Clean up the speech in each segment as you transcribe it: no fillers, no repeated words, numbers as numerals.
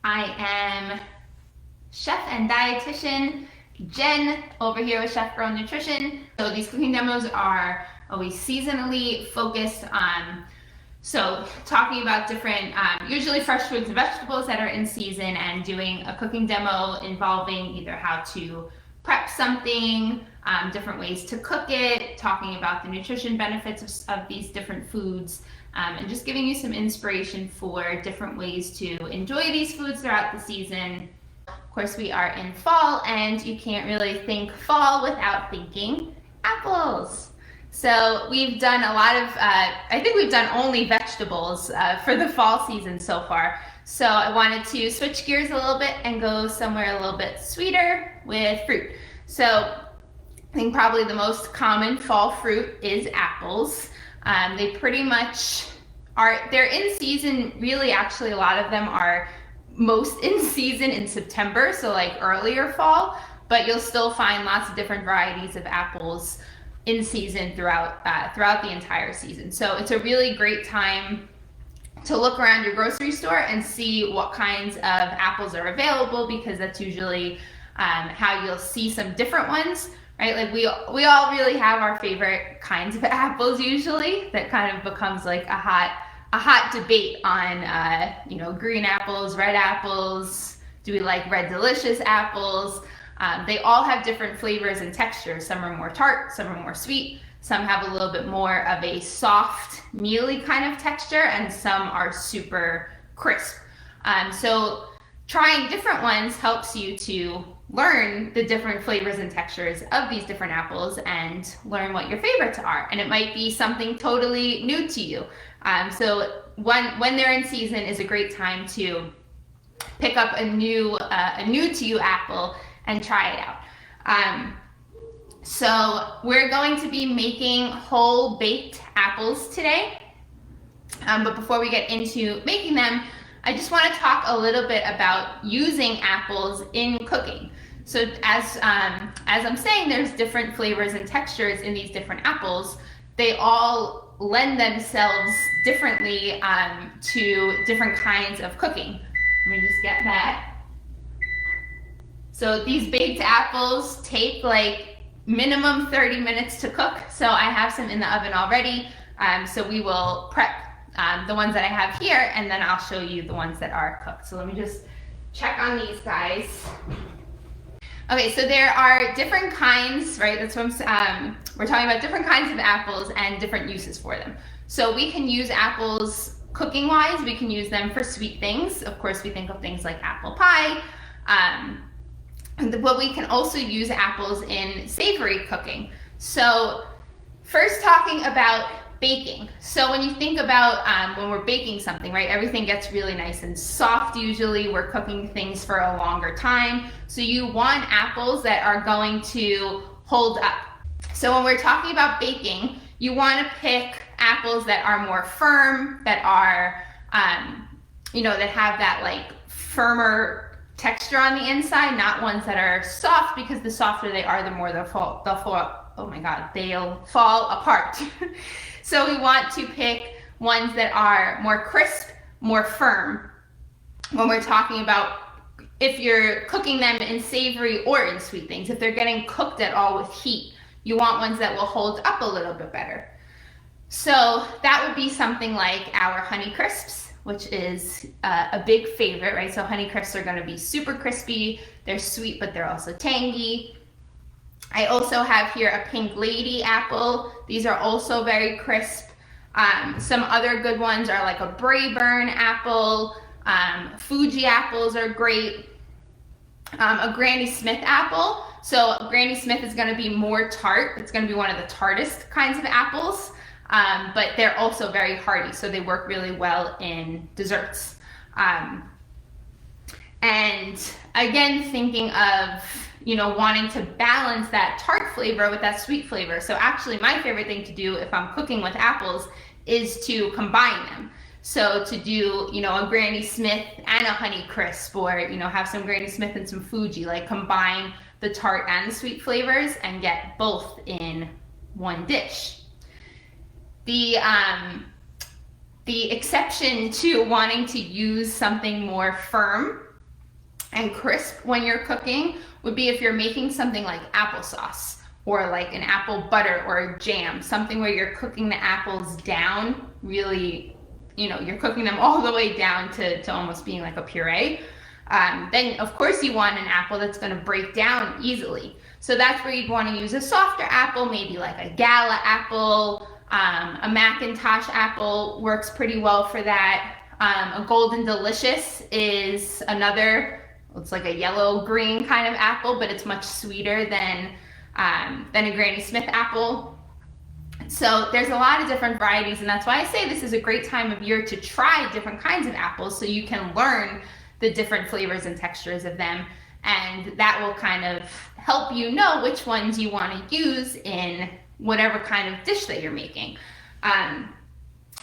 I am chef and dietitian Jen over here with Chef Girl Nutrition. So these cooking demos are always seasonally focused on talking about different, usually fresh fruits and vegetables that are in season, and doing a cooking demo involving either how to prep something, different ways to cook it, talking about the nutrition benefits of these different foods, and just giving you some inspiration for different ways to enjoy these foods throughout the season. Of course, we are in fall, and you can't really think fall without thinking apples. So we've done a lot of, I think we've done only vegetables for the fall season so far. So I wanted to switch gears a little bit and go somewhere a little bit sweeter with fruit. So I think probably the most common fall fruit is apples. They pretty much they're in season, really. Actually, a lot of them are most in season in September, so like earlier fall, but you'll still find lots of different varieties of apples in season throughout the entire season. So it's a really great time to look around your grocery store and see what kinds of apples are available, because that's usually how you'll see some different ones, right? Like we all really have our favorite kinds of apples usually. That kind of becomes like a hot debate on green apples, red apples. Do we like red delicious apples? They all have different flavors and textures. Some are more tart, some are more sweet, some have a little bit more of a soft, mealy kind of texture, and some are super crisp. So trying different ones helps you to learn the different flavors and textures of these different apples and learn what your favorites are. And it might be something totally new to you. So when they're in season is a great time to pick up a new to you apple and try it out. So we're going to be making whole baked apples today. But before we get into making them, I just want to talk a little bit about using apples in cooking. So as I'm saying, there's different flavors and textures in these different apples. They all lend themselves differently to different kinds of cooking. Let me just get that. So these baked apples take like minimum 30 minutes to cook. So I have some in the oven already. So we will prep the ones that I have here, and then I'll show you the ones that are cooked. So let me just check on these guys. Okay, so there are different kinds, right? That's what we're talking about, different kinds of apples and different uses for them. So we can use apples cooking-wise. We can use them for sweet things. Of course, we think of things like apple pie. But we can also use apples in savory cooking. So first, talking about baking. So when you think about when we're baking something, right, everything gets really nice and soft usually. We're cooking things for a longer time. So you want apples that are going to hold up. So when we're talking about baking, you want to pick apples that are more firm, that are, that have that like firmer texture on the inside, not ones that are soft, because the softer they are, the more they'll fall apart. So we want to pick ones that are more crisp, more firm. When we're talking about if you're cooking them in savory or in sweet things, if they're getting cooked at all with heat, you want ones that will hold up a little bit better. So that would be something like our Honey Crisps, which is a big favorite, right? So Honey Crisps are going to be super crispy. They're sweet, but they're also tangy. I also have here a Pink Lady apple. These are also very crisp. Some other good ones are like a Braeburn apple. Fuji apples are great. A Granny Smith apple. So Granny Smith is going to be more tart. It's going to be one of the tartest kinds of apples. But they're also very hearty, so they work really well in desserts. And again, thinking of, wanting to balance that tart flavor with that sweet flavor. So actually my favorite thing to do if I'm cooking with apples is to combine them. So to do, a Granny Smith and a Honey Crisp, or, have some Granny Smith and some Fuji, like combine the tart and the sweet flavors and get both in one dish. The exception to wanting to use something more firm and crisp when you're cooking would be if you're making something like applesauce or like an apple butter or a jam, something where you're cooking the apples down really, you're cooking them all the way down to almost being like a puree. Then of course you want an apple that's going to break down easily. So that's where you'd want to use a softer apple, maybe like a Gala apple, a Macintosh apple works pretty well for that. A Golden Delicious is another, it's like a yellow-green kind of apple, but it's much sweeter than a Granny Smith apple. So there's a lot of different varieties, and that's why I say this is a great time of year to try different kinds of apples so you can learn the different flavors and textures of them, and that will kind of help you know which ones you want to use in whatever kind of dish that you're making.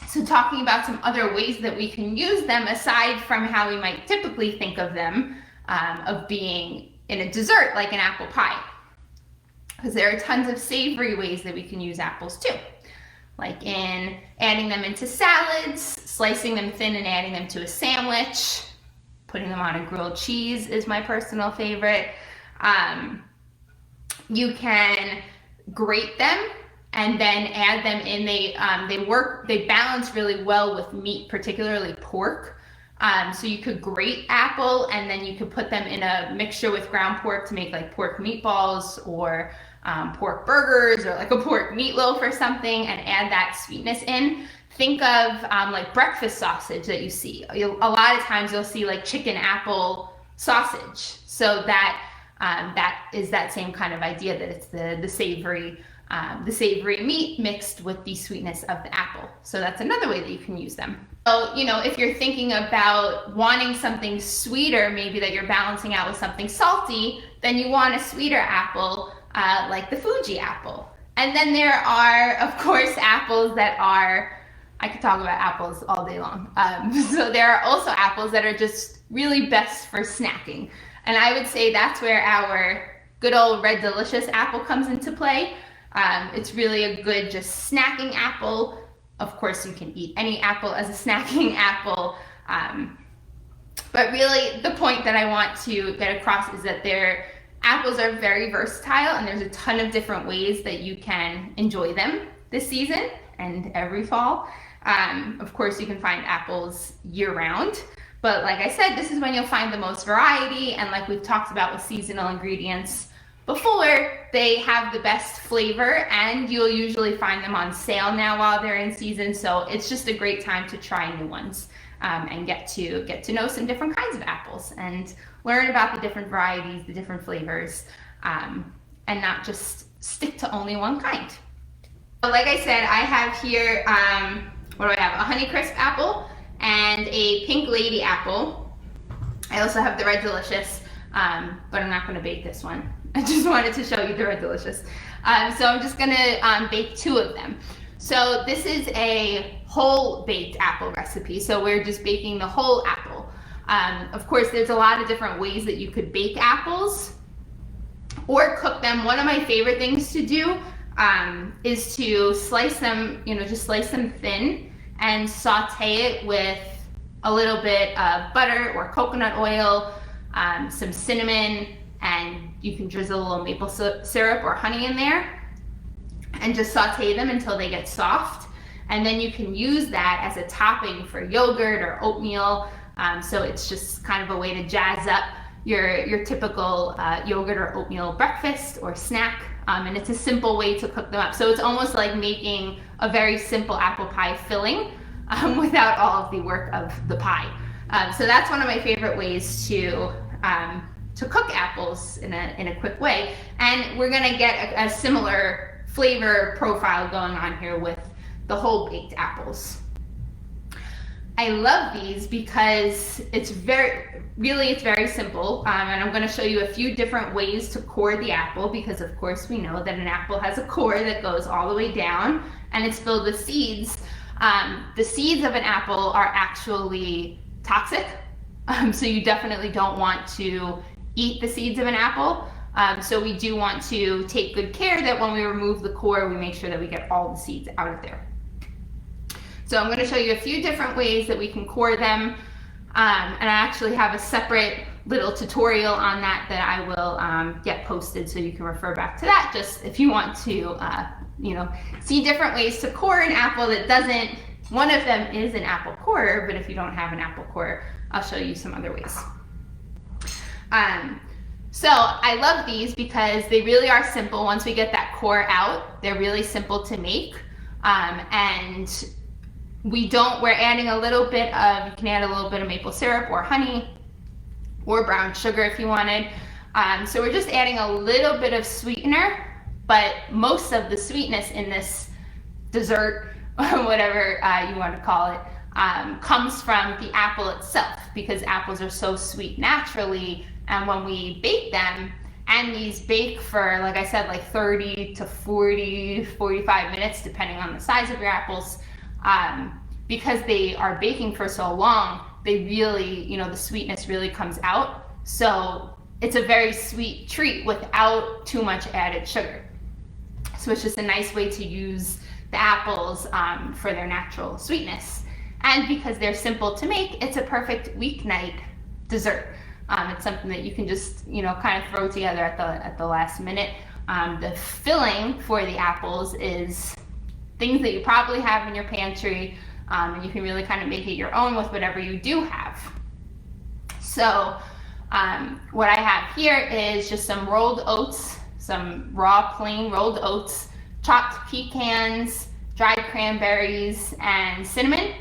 So talking about some other ways that we can use them aside from how we might typically think of them, of being in a dessert like an apple pie. Because there are tons of savory ways that we can use apples too. Like in adding them into salads, slicing them thin and adding them to a sandwich, putting them on a grilled cheese is my personal favorite. You can grate them and then add them in. They balance really well with meat, particularly pork. So you could grate apple and then you could put them in a mixture with ground pork to make like pork meatballs or pork burgers or like a pork meatloaf or something, and add that sweetness in. Think of like breakfast sausage that you see. A lot of times you'll see like chicken apple sausage. So that is that same kind of idea, that it's the savory meat mixed with the sweetness of the apple. So that's another way that you can use them. So, if you're thinking about wanting something sweeter, maybe that you're balancing out with something salty, then you want a sweeter apple like the Fuji apple. And then there are, of course, apples that are, I could talk about apples all day long. So there are also apples that are just really best for snacking. And I would say that's where our good old Red Delicious apple comes into play. It's really a good just snacking apple. Of course, you can eat any apple as a snacking apple. But really, the point that I want to get across is that apples are very versatile, and there's a ton of different ways that you can enjoy them this season and every fall. Of course, you can find apples year-round. But like I said, this is when you'll find the most variety, and like we've talked about with seasonal ingredients before, they have the best flavor, and you'll usually find them on sale now while they're in season. So it's just a great time to try new ones and get to know some different kinds of apples and learn about the different varieties, the different flavors, and not just stick to only one kind. So like I said, I have here, what do I have? A Honeycrisp apple and a Pink Lady apple. I also have the Red Delicious, but I'm not going to bake this one. I just wanted to show you the Red Delicious. So I'm just going to bake two of them. So this is a whole baked apple recipe. So we're just baking the whole apple. Of course, there's a lot of different ways that you could bake apples or cook them. One of my favorite things to do is to slice them, just slice them thin and saute it with a little bit of butter or coconut oil, some cinnamon, and you can drizzle a little maple syrup or honey in there and just saute them until they get soft. And then you can use that as a topping for yogurt or oatmeal. So it's just kind of a way to jazz up your typical yogurt or oatmeal breakfast or snack. And it's a simple way to cook them up. So it's almost like making a very simple apple pie filling without all of the work of the pie. So that's one of my favorite ways to cook apples in a quick way. And we're gonna get a similar flavor profile going on here with the whole baked apples. I love these because it's very simple, and I'm going to show you a few different ways to core the apple, because of course we know that an apple has a core that goes all the way down and it's filled with seeds. The seeds of an apple are actually toxic, so you definitely don't want to eat the seeds of an apple. So we do want to take good care that when we remove the core, we make sure that we get all the seeds out of there. So I'm going to show you a few different ways that we can core them. And I actually have a separate little tutorial on that I will get posted, so you can refer back to that just if you want to see different ways to core an apple that doesn't, one of them is an apple corer, but if you don't have an apple corer, I'll show you some other ways. So I love these because they really are simple. Once we get that core out, they're really simple to make. And we're adding a little bit of, you can add a little bit of maple syrup or honey or brown sugar if you wanted. So we're just adding a little bit of sweetener, but most of the sweetness in this dessert, whatever you want to call it, comes from the apple itself, because apples are so sweet naturally. And when we bake them, and these bake for, like I said, like 30 to 40, 45 minutes, depending on the size of your apples, because they are baking for so long, they really, the sweetness really comes out. So it's a very sweet treat without too much added sugar. So it's just a nice way to use the apples for their natural sweetness. And because they're simple to make, it's a perfect weeknight dessert. It's something that you can just, kind of throw together at the last minute. The filling for the apples is things that you probably have in your pantry, and you can really kind of make it your own with whatever you do have. So what I have here is just some rolled oats, some raw plain rolled oats, chopped pecans, dried cranberries, and cinnamon.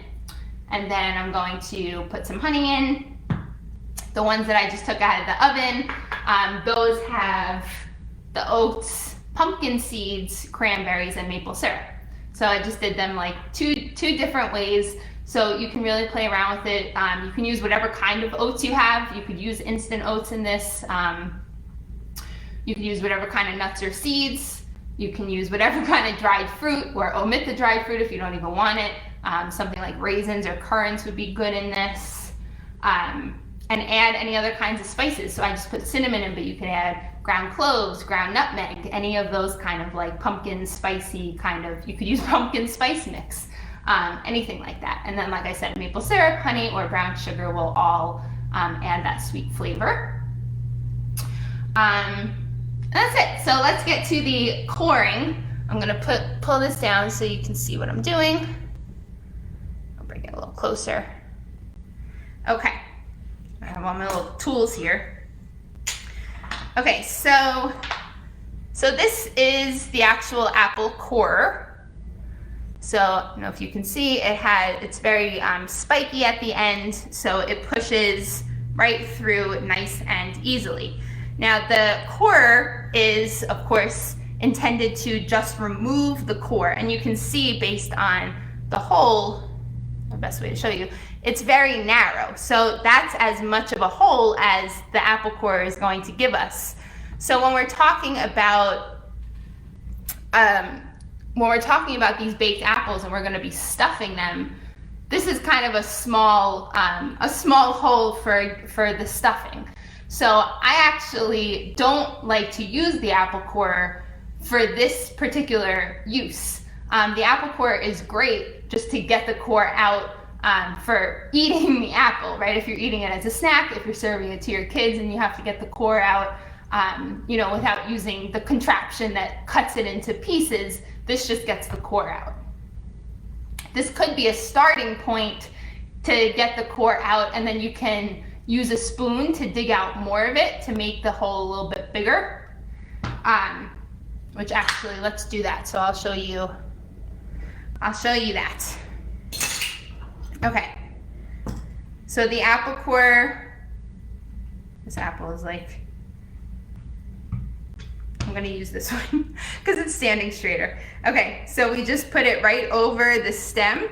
And then I'm going to put some honey in. The ones that I just took out of the oven, those have the oats, pumpkin seeds, cranberries, and maple syrup. So I just did them like two different ways. So you can really play around with it. You can use whatever kind of oats you have. You could use instant oats in this. You can use whatever kind of nuts or seeds. You can use whatever kind of dried fruit, or omit the dried fruit if you don't even want it. Something like raisins or currants would be good in this. And add any other kinds of spices. So I just put cinnamon in, but you can add ground cloves, ground nutmeg, any of those kind of like pumpkin spicy kind of, you could use pumpkin spice mix, anything like that. And then, like I said, maple syrup, honey, or brown sugar will all add that sweet flavor. That's it. So let's get to the coring. I'm gonna pull this down so you can see what I'm doing. I'll bring it a little closer. Okay. I have all my little tools here. Okay, so this is the actual apple core. So I don't know if you can see, it's very spiky at the end, so it pushes right through nice and easily. Now the core is, of course, intended to just remove the core, and you can see based on the hole, the best way to show you, it's very narrow. So that's as much of a hole as the apple core is going to give us. So when we're talking about these baked apples and we're going to be stuffing them, this is kind of a small hole for the stuffing. So I actually don't like to use the apple core for this particular use. The apple core is great just to get the core out for eating the apple, right? If you're eating it as a snack, if you're serving it to your kids and you have to get the core out, without using the contraption that cuts it into pieces, this just gets the core out. This could be a starting point to get the core out, and then you can use a spoon to dig out more of it to make the hole a little bit bigger. Which actually, let's do that. So I'll show you that. Okay, so the apple core, this apple is like, I'm gonna use this one because it's standing straighter. Okay, so we just put it right over the stem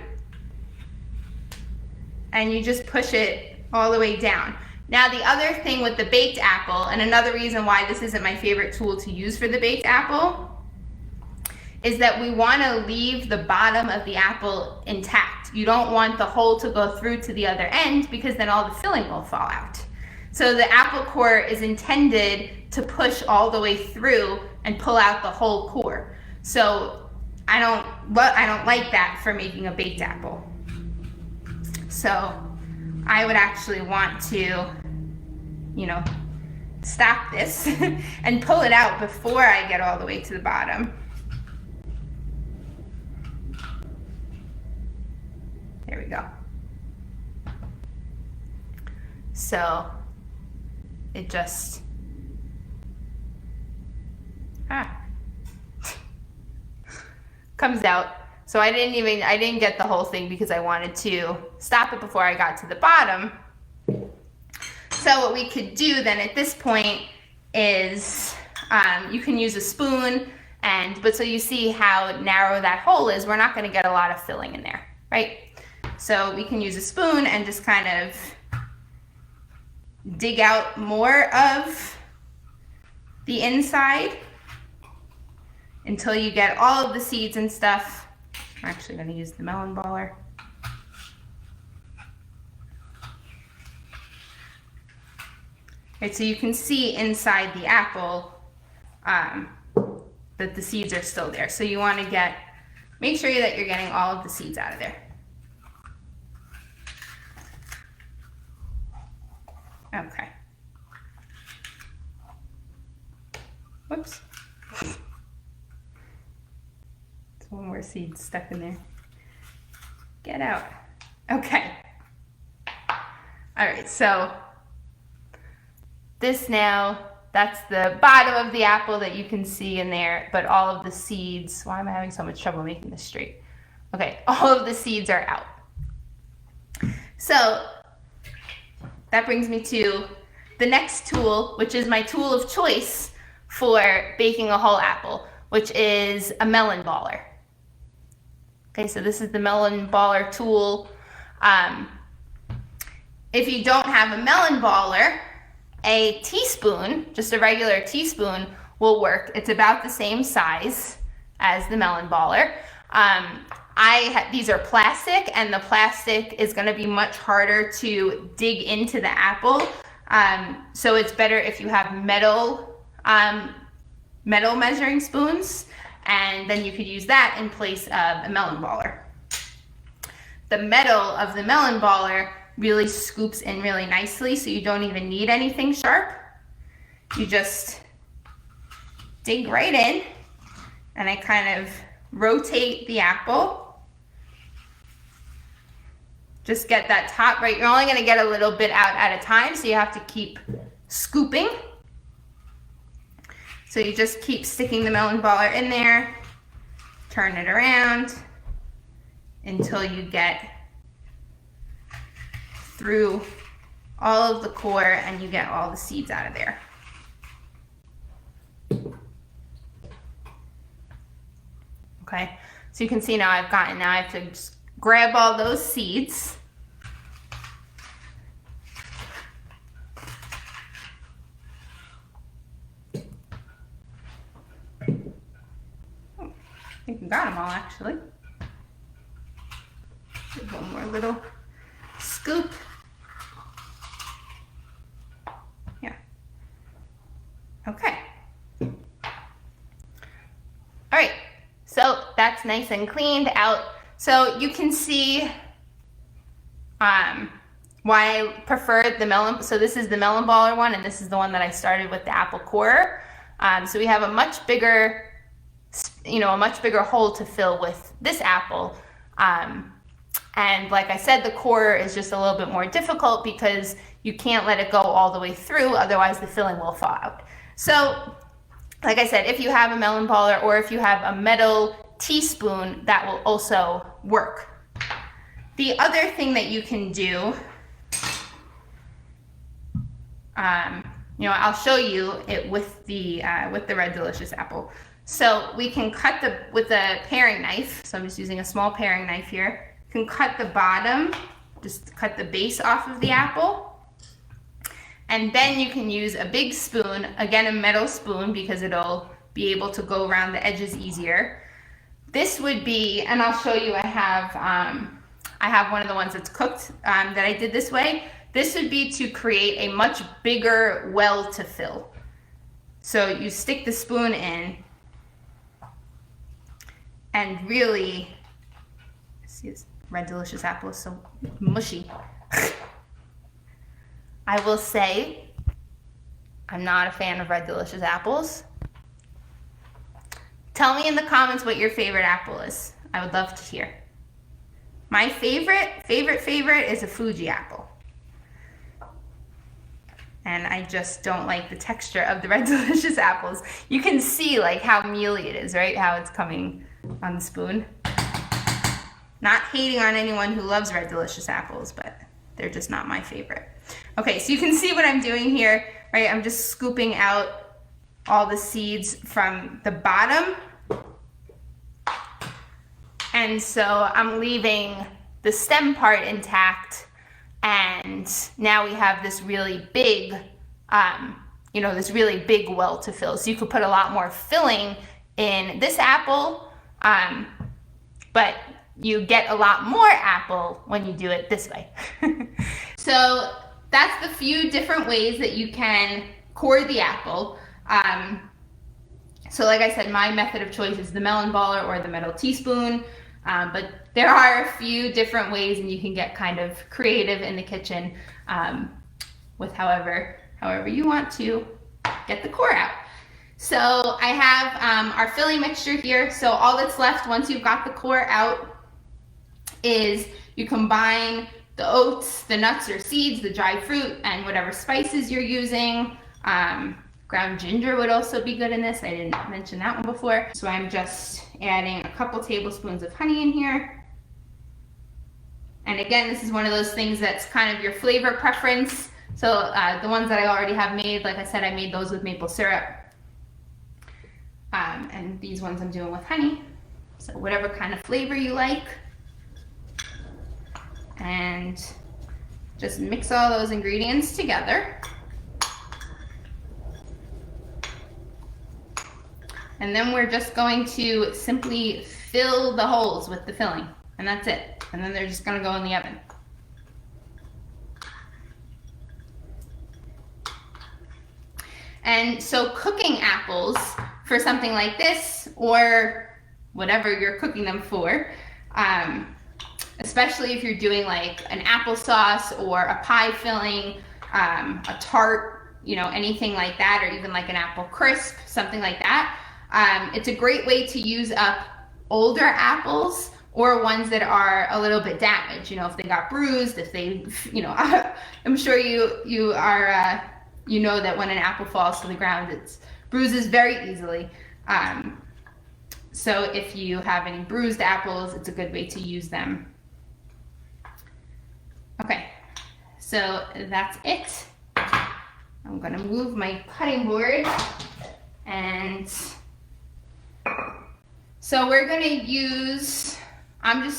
and you just push it all the way down. Now the other thing with the baked apple, and another reason why this isn't my favorite tool to use for the baked apple, is that we want to leave the bottom of the apple intact. You don't want the hole to go through to the other end, because then all the filling will fall out. So the apple core is intended to push all the way through and pull out the whole core. So I don't like that for making a baked apple. So I would actually want to you know, stop this and pull it out before I get all the way to the bottom. There we go. So it just, comes out. So I didn't get the whole thing because I wanted to stop it before I got to the bottom. So what we could do then at this point is you can use a spoon, but so you see how narrow that hole is, we're not going to get a lot of filling in there, right? So we can use a spoon and just kind of dig out more of the inside until you get all of the seeds and stuff. I'm actually going to use the melon baller. Right, so you can see inside the apple that the seeds are still there. So you want to make sure that you're getting all of the seeds out of there. Okay. Whoops. There's one more seed stuck in there. Get out. Okay. All right, so this now, that's the bottom of the apple that you can see in there, but all of the seeds, why am I having so much trouble making this straight? Okay, all of the seeds are out. So that brings me to the next tool, which is my tool of choice for baking a whole apple, which is a melon baller. Okay, so this is the melon baller tool. If you don't have a melon baller, a teaspoon, just a regular teaspoon, will work. It's about the same size as the melon baller. These are plastic, and the plastic is going to be much harder to dig into the apple. So it's better if you have metal measuring spoons, and then you could use that in place of a melon baller. The metal of the melon baller really scoops in really nicely, so you don't even need anything sharp. You just dig right in, and I kind of rotate the apple. Just get that top right. You're only going to get a little bit out at a time, so you have to keep scooping. So you just keep sticking the melon baller in there, turn it around until you get through all of the core and you get all the seeds out of there. Okay, so you can see now I have to just grab all those seeds. I think we got them all actually. Give one more little scoop. Yeah. Okay. All right. So that's nice and cleaned out. So you can see why I preferred the melon. So this is the melon baller one, and this is the one that I started with the apple core. So we have a much bigger, a much bigger hole to fill with this apple. And like I said, the core is just a little bit more difficult because you can't let it go all the way through, otherwise the filling will fall out. So, like I said, if you have a melon baller or if you have a metal teaspoon, that will also work. The other thing that you can do, I'll show you it with the Red Delicious apple. So we can cut with a paring knife. So I'm just using a small paring knife here. You can cut the bottom, just cut the base off of the apple. And then you can use a big spoon, again a metal spoon, because it'll be able to go around the edges easier. This would be, and I'll show you, I have one of the ones that's cooked that I did this way. This would be to create a much bigger well to fill. So you stick the spoon in and really, see this Red Delicious apple is so mushy. I will say I'm not a fan of Red Delicious apples. Tell me in the comments what your favorite apple is. I would love to hear. My favorite is a Fuji apple. And I just don't like the texture of the Red Delicious apples. You can see like how mealy it is, right? How it's coming on the spoon. Not hating on anyone who loves Red Delicious apples, but they're just not my favorite. Okay, so you can see what I'm doing here, right? I'm just scooping out all the seeds from the bottom. And so I'm leaving the stem part intact, and now we have this really big, this really big well to fill. So you could put a lot more filling in this apple, but you get a lot more apple when you do it this way. So that's the few different ways that you can core the apple. So like I said, my method of choice is the melon baller or the metal teaspoon. But there are a few different ways, and you can get kind of creative in the kitchen with however you want to get the core out. So I have our filling mixture here. So all that's left once you've got the core out is you combine the oats, the nuts or seeds, the dried fruit, and whatever spices you're using. Ground ginger would also be good in this. I didn't mention that one before. So I'm just adding a couple tablespoons of honey in here. And again, this is one of those things that's kind of your flavor preference. So the ones that I already have made, like I said, I made those with maple syrup. And these ones I'm doing with honey. So whatever kind of flavor you like. And just mix all those ingredients together. And then we're just going to simply fill the holes with the filling, and that's it. And then they're just gonna go in the oven. And so cooking apples for something like this, or whatever you're cooking them for, especially if you're doing like an applesauce or a pie filling, a tart, anything like that, or even like an apple crisp, something like that. It's a great way to use up older apples or ones that are a little bit damaged, if they got bruised, if they, I'm sure you are, that when an apple falls to the ground, it bruises very easily. So if you have any bruised apples, it's a good way to use them. Okay, so that's it. I'm gonna move my cutting board, and so we're gonna use,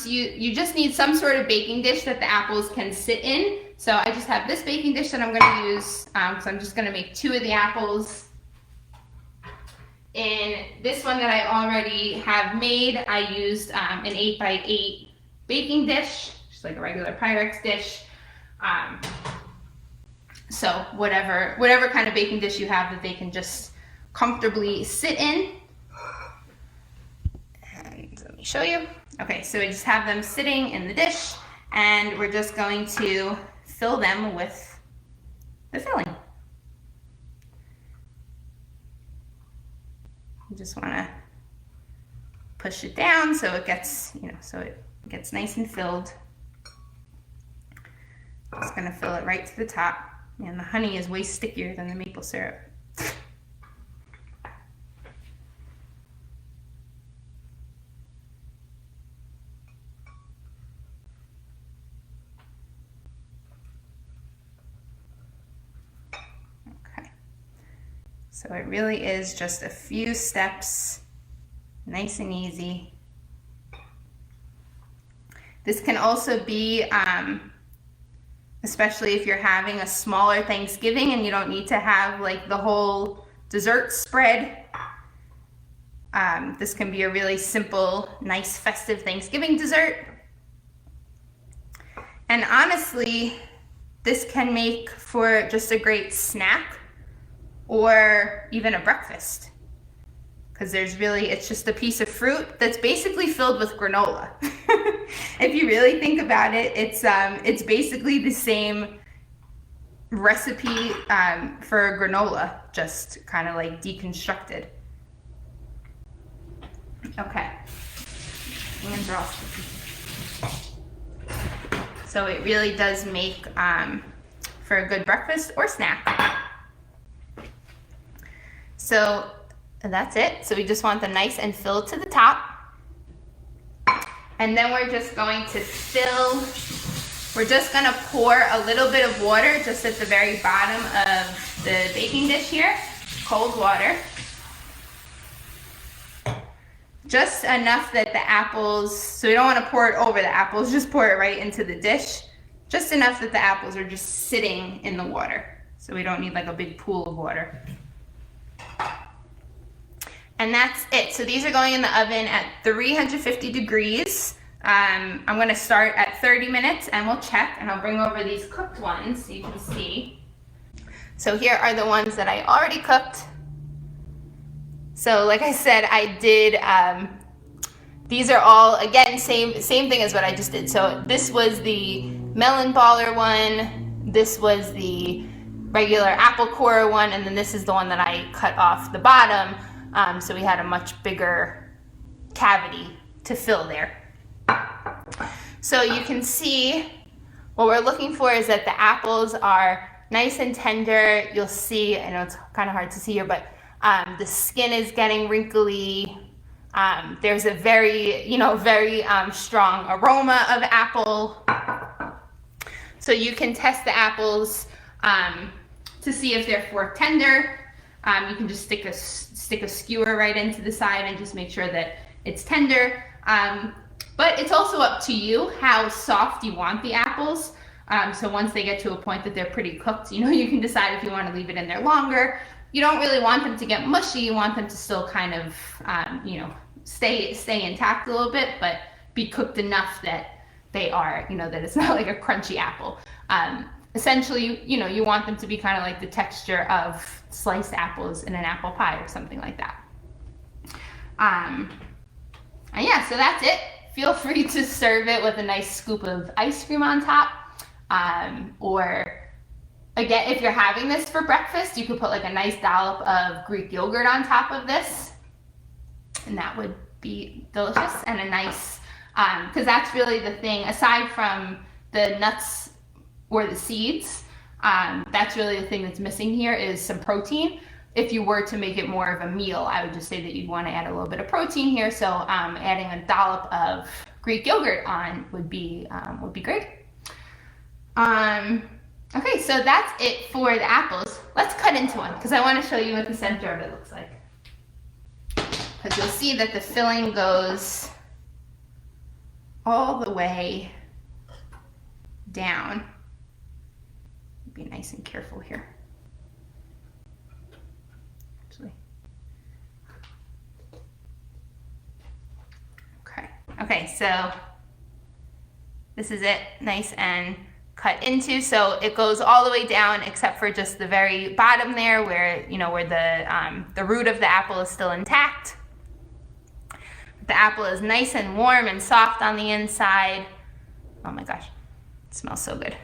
you just need some sort of baking dish that the apples can sit in. So I just have this baking dish that I'm gonna use, because I'm just gonna make 2 of the apples. In this one that I already have made, I used an 8x8 baking dish, just like a regular Pyrex dish. So whatever kind of baking dish you have that they can just comfortably sit in. And let me show you. Okay, so we just have them sitting in the dish, and we're just going to fill them with the filling. You just want to push it down so it gets, so it gets nice and filled. Just going to fill it right to the top. And the honey is way stickier than the maple syrup. Okay. So it really is just a few steps, nice and easy. This can also be, especially if you're having a smaller Thanksgiving and you don't need to have like the whole dessert spread. This can be a really simple, nice, festive Thanksgiving dessert. And honestly, this can make for just a great snack or even a breakfast. Because it's just a piece of fruit that's basically filled with granola. If you really think about it, it's basically the same recipe for granola, just kind of like deconstructed. Okay, hands are all sticky. So it really does make for a good breakfast or snack. So that's it. So we just want them nice and filled to the top. And then we're just going to we're just gonna pour a little bit of water just at the very bottom of the baking dish here, cold water. Just enough that the apples, so we don't want to pour it over the apples, just pour it right into the dish. Just enough that the apples are just sitting in the water. So we don't need like a big pool of water. And that's it. So these are going in the oven at 350 degrees. I'm gonna start at 30 minutes and we'll check, and I'll bring over these cooked ones so you can see. So here are the ones that I already cooked. So like I said, I did, these are all, again, same thing as what I just did. So this was the melon baller one, this was the regular apple core one, and then this is the one that I cut off the bottom. So we had a much bigger cavity to fill there. So you can see what we're looking for is that the apples are nice and tender. You'll see, I know it's kind of hard to see here, but the skin is getting wrinkly. There's a very, very strong aroma of apple. So you can test the apples to see if they're fork tender. You can just stick a skewer right into the side and just make sure that it's tender. But it's also up to you how soft you want the apples. So once they get to a point that they're pretty cooked, you can decide if you want to leave it in there longer. You don't really want them to get mushy. You want them to still kind of, stay intact a little bit, but be cooked enough that they are, that it's not like a crunchy apple. Essentially, you want them to be kind of like the texture of sliced apples in an apple pie or something like that. And yeah, so that's it. Feel free to serve it with a nice scoop of ice cream on top. Or again, if you're having this for breakfast, you could put like a nice dollop of Greek yogurt on top of this. And that would be delicious and a nice, because that's really the thing, aside from the nuts or the seeds, that's really the thing that's missing here is some protein. If you were to make it more of a meal, I would just say that you'd want to add a little bit of protein here. So adding a dollop of Greek yogurt on would be great. Okay, so that's it for the apples. Let's cut into one because I want to show you what the center of it looks like. Because you'll see that the filling goes all the way down. Be nice and careful here. Actually. Okay, so this is it, nice and cut into. So it goes all the way down except for just the very bottom there where, where the root of the apple is still intact. The apple is nice and warm and soft on the inside. Oh my gosh, it smells so good.